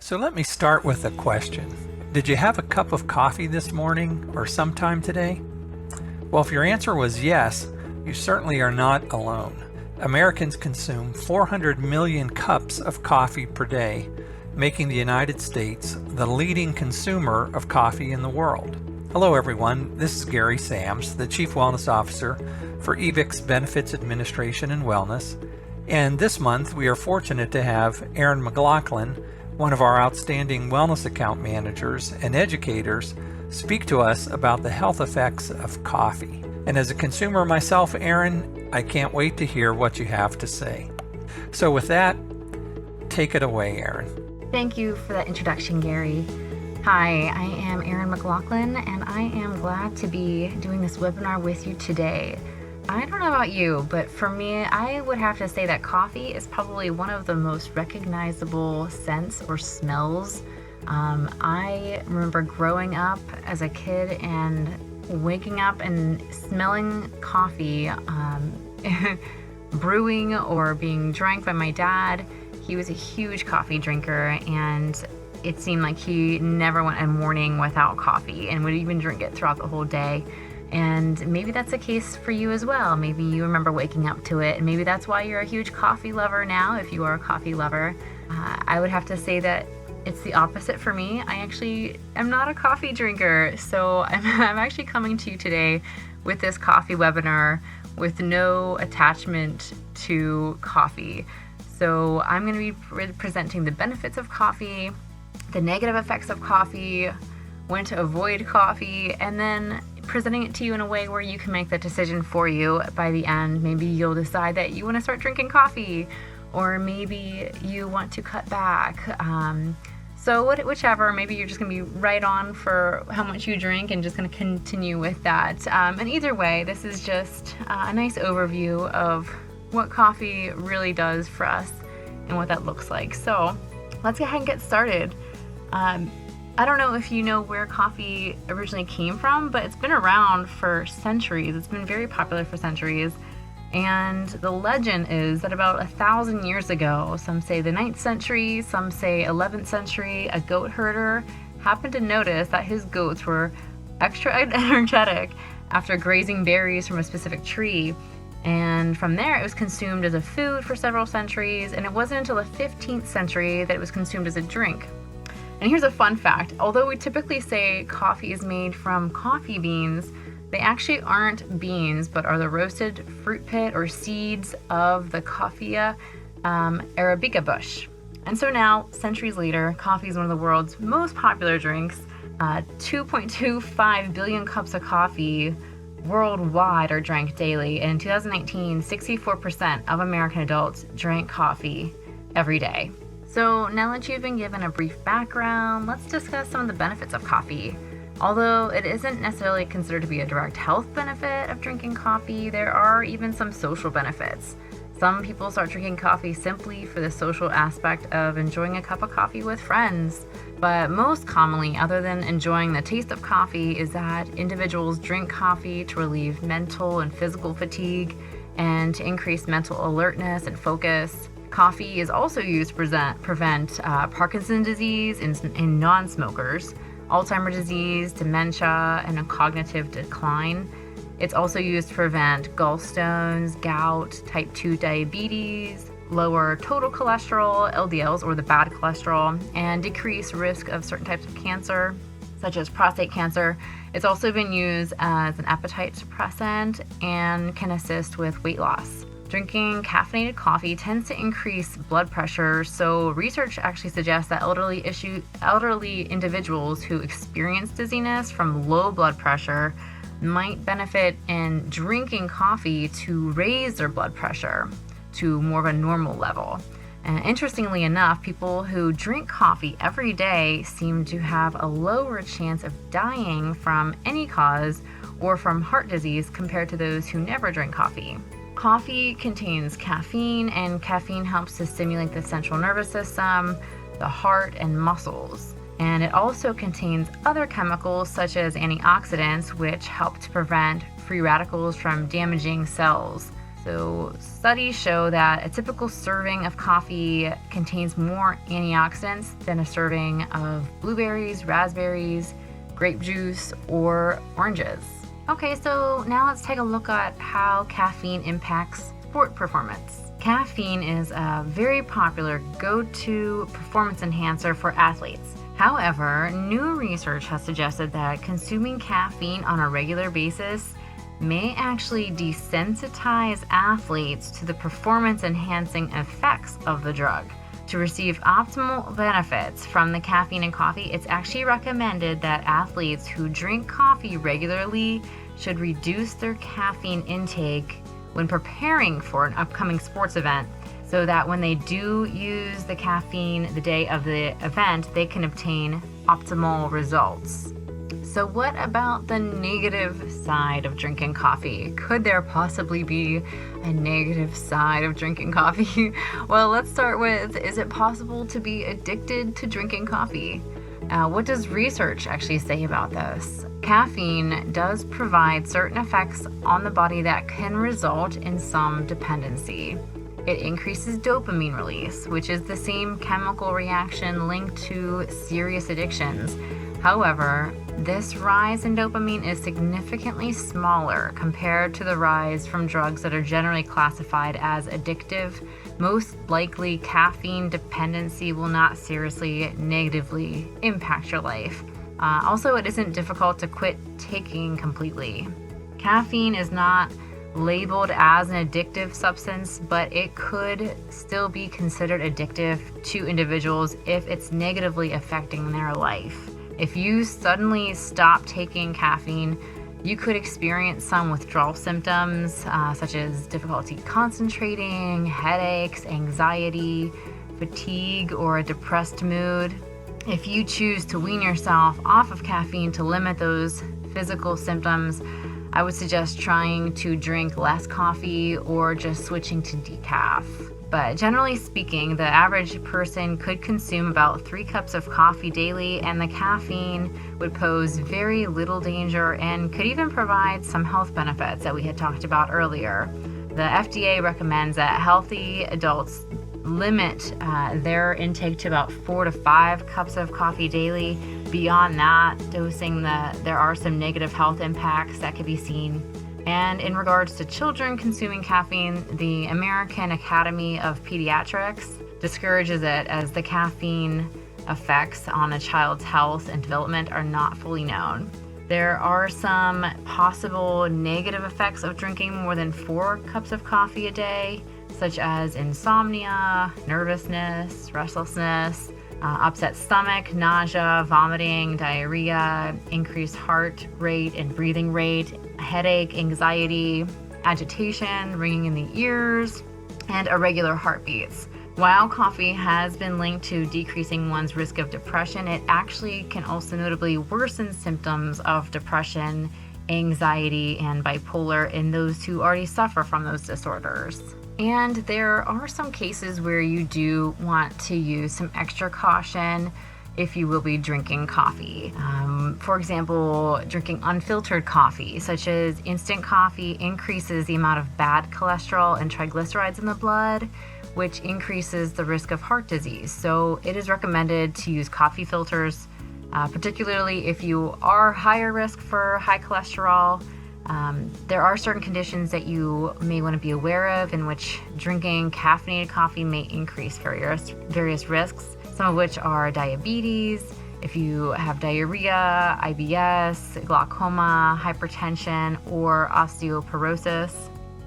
So let me start with a question. Did you have a cup of coffee this morning or sometime today? Well, if your answer was yes, you certainly are not alone. Americans consume 400 million cups of coffee per day, making the United States the leading consumer of coffee in the world. Hello everyone, this is Gary Sams, the Chief Wellness Officer for EBAW Benefits Administration and Wellness, and this month we are fortunate to have Erin McLaughlin, one of our outstanding wellness account managers and educators, speak to us about the health effects of coffee. And as a consumer myself, Erin, I can't wait to hear what you have to say. So with that, take it away, Erin. Thank you for that introduction, Gary. Hi, I am Erin McLaughlin, and I am glad to be doing this webinar with you today. I don't know about you, but for me, I would have to say that coffee is probably one of the most recognizable scents or smells. I remember growing up as a kid and waking up and smelling coffee brewing or being drank by my dad. He was a huge coffee drinker, and it seemed like he never went a morning without coffee and would even drink it throughout the whole day. And maybe that's the case for you as well. Maybe you remember waking up to it, and maybe that's why you're a huge coffee lover now, if you are a coffee lover. I would have to say that it's the opposite for me. I actually am not a coffee drinker, so I'm actually coming to you today with this coffee webinar with no attachment to coffee. So I'm going to be presenting the benefits of coffee, the negative effects of coffee, when to avoid coffee, and then presenting it to you in a way where you can make that decision for you. By the end, maybe you'll decide that you want to start drinking coffee, or maybe you want to cut back. So whichever, maybe you're just going to be right on for how much you drink and just going to continue with that. And either way, this is just a nice overview of what coffee really does for us and what that looks like. So let's go ahead and get started. I don't know if you know where coffee originally came from, but it's been around for centuries. It's been very popular for centuries. And the legend is that about 1,000 years ago, some say the 9th century, some say 11th century, a goat herder happened to notice that his goats were extra energetic after grazing berries from a specific tree. And from there, it was consumed as a food for several centuries. And it wasn't until the 15th century that it was consumed as a drink. And here's a fun fact. Although we typically say coffee is made from coffee beans, they actually aren't beans, but are the roasted fruit pit or seeds of the Coffea arabica bush. And so now, centuries later, coffee is one of the world's most popular drinks. 2.25 billion cups of coffee worldwide are drank daily. And in 2019, 64% of American adults drank coffee every day. So now that you've been given a brief background, let's discuss some of the benefits of coffee. Although it isn't necessarily considered to be a direct health benefit of drinking coffee, there are even some social benefits. Some people start drinking coffee simply for the social aspect of enjoying a cup of coffee with friends. But most commonly, other than enjoying the taste of coffee, is that individuals drink coffee to relieve mental and physical fatigue and to increase mental alertness and focus. Coffee is also used to prevent Parkinson's disease in non-smokers, Alzheimer's disease, dementia, and a cognitive decline. It's also used to prevent gallstones, gout, type 2 diabetes, lower total cholesterol, LDLs, or the bad cholesterol, and decrease risk of certain types of cancer, such as prostate cancer. It's also been used as an appetite suppressant and can assist with weight loss. Drinking caffeinated coffee tends to increase blood pressure, so research actually suggests that elderly individuals who experience dizziness from low blood pressure might benefit in drinking coffee to raise their blood pressure to more of a normal level. And interestingly enough, people who drink coffee every day seem to have a lower chance of dying from any cause or from heart disease compared to those who never drink coffee. Coffee contains caffeine, and caffeine helps to stimulate the central nervous system, the heart, and muscles. And it also contains other chemicals such as antioxidants, which help to prevent free radicals from damaging cells. So studies show that a typical serving of coffee contains more antioxidants than a serving of blueberries, raspberries, grape juice, or oranges. Okay, so now let's take a look at how caffeine impacts sport performance. Caffeine is a very popular go-to performance enhancer for athletes. However, new research has suggested that consuming caffeine on a regular basis may actually desensitize athletes to the performance-enhancing effects of the drug. To receive optimal benefits from the caffeine in coffee, it's actually recommended that athletes who drink coffee regularly should reduce their caffeine intake when preparing for an upcoming sports event, so that when they do use the caffeine the day of the event, they can obtain optimal results. So what about the negative side of drinking coffee? Could there possibly be a negative side of drinking coffee? Well, let's start with, is it possible to be addicted to drinking coffee? What does research actually say about this? Caffeine does provide certain effects on the body that can result in some dependency. It increases dopamine release, which is the same chemical reaction linked to serious addictions. However, this rise in dopamine is significantly smaller compared to the rise from drugs that are generally classified as addictive. Most likely, caffeine dependency will not seriously negatively impact your life. Also, it isn't difficult to quit taking completely. Caffeine is not labeled as an addictive substance, but it could still be considered addictive to individuals if it's negatively affecting their life. If you suddenly stop taking caffeine, you could experience some withdrawal symptoms, such as difficulty concentrating, headaches, anxiety, fatigue, or a depressed mood. If you choose to wean yourself off of caffeine to limit those physical symptoms, I would suggest trying to drink less coffee or just switching to decaf. But generally speaking, the average person could consume about 3 cups of coffee daily, and the caffeine would pose very little danger and could even provide some health benefits that we had talked about earlier. The FDA recommends that healthy adults limit their intake to about 4 to 5 cups of coffee daily. Beyond that, dosing, there are some negative health impacts that could be seen. And in regards to children consuming caffeine, the American Academy of Pediatrics discourages it, as the caffeine effects on a child's health and development are not fully known. There are some possible negative effects of drinking more than 4 cups of coffee a day, such as insomnia, nervousness, restlessness, upset stomach, nausea, vomiting, diarrhea, increased heart rate and breathing rate, headache, anxiety, agitation, ringing in the ears, and irregular heartbeats. While coffee has been linked to decreasing one's risk of depression, it actually can also notably worsen symptoms of depression, anxiety, and bipolar in those who already suffer from those disorders. And there are some cases where you do want to use some extra caution if you will be drinking coffee. For example, drinking unfiltered coffee, such as instant coffee, increases the amount of bad cholesterol and triglycerides in the blood, which increases the risk of heart disease. So it is recommended to use coffee filters, particularly if you are higher risk for high cholesterol. There are certain conditions that you may want to be aware of in which drinking caffeinated coffee may increase various risks, some of which are diabetes, if you have diarrhea, IBS, glaucoma, hypertension, or osteoporosis.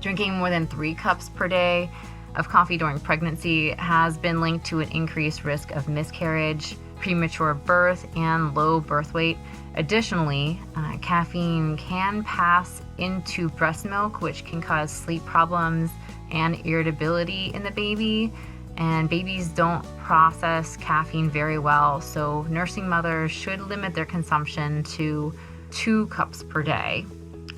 Drinking more than 3 cups per day of coffee during pregnancy has been linked to an increased risk of miscarriage, premature birth, and low birth weight. Additionally, caffeine can pass into breast milk, which can cause sleep problems and irritability in the baby. And babies don't process caffeine very well, so nursing mothers should limit their consumption to 2 cups per day.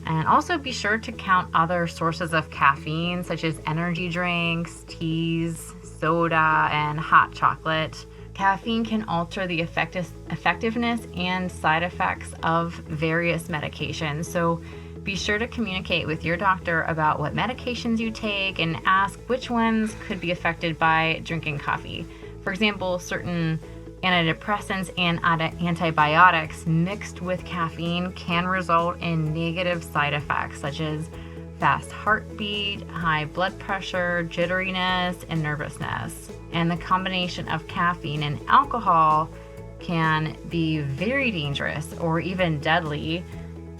And also be sure to count other sources of caffeine, such as energy drinks, teas, soda, and hot chocolate. Caffeine can alter the effectiveness and side effects of various medications. So Be sure to communicate with your doctor about what medications you take and ask which ones could be affected by drinking coffee. For example, certain antidepressants and antibiotics mixed with caffeine can result in negative side effects such as fast heartbeat, high blood pressure, jitteriness, and nervousness. And the combination of caffeine and alcohol can be very dangerous or even deadly.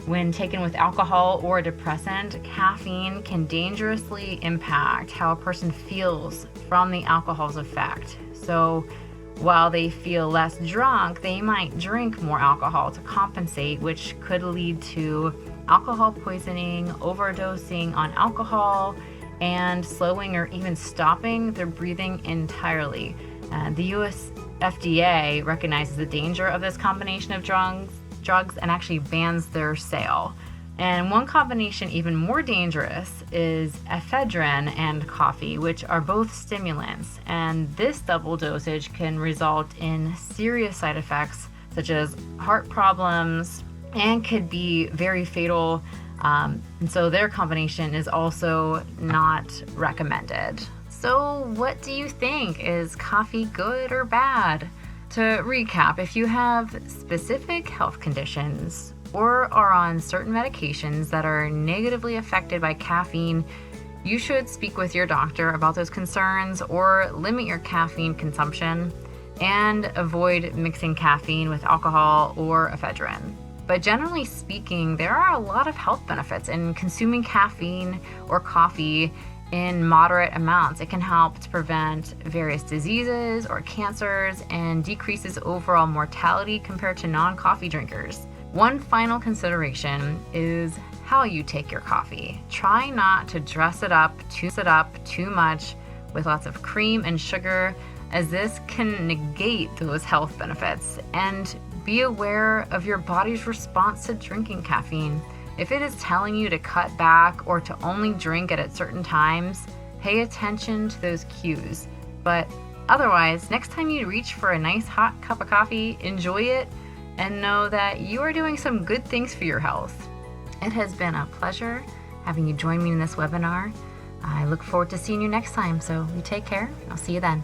When taken with alcohol or a depressant, caffeine can dangerously impact how a person feels from the alcohol's effect. So while they feel less drunk, they might drink more alcohol to compensate, which could lead to alcohol poisoning, overdosing on alcohol, and slowing or even stopping their breathing entirely. The US FDA recognizes the danger of this combination of drugs and actually bans their sale. And one combination even more dangerous is ephedrine and coffee, which are both stimulants. And this double dosage can result in serious side effects such as heart problems and could be very fatal. And so their combination is also not recommended. So what do you think? Is coffee good or bad? To recap, if you have specific health conditions or are on certain medications that are negatively affected by caffeine, you should speak with your doctor about those concerns or limit your caffeine consumption and avoid mixing caffeine with alcohol or ephedrine. But generally speaking, there are a lot of health benefits in consuming caffeine or coffee in moderate amounts. It can help to prevent various diseases or cancers and decreases overall mortality compared to non-coffee drinkers. One final consideration is how you take your coffee. Try not to dress it up too much with lots of cream and sugar, as this can negate those health benefits. And be aware of your body's response to drinking caffeine. If it is telling you to cut back or to only drink it at certain times, pay attention to those cues. But otherwise, next time you reach for a nice hot cup of coffee, enjoy it and know that you are doing some good things for your health. It has been a pleasure having you join me in this webinar. I look forward to seeing you next time, so you take care. I'll see you then.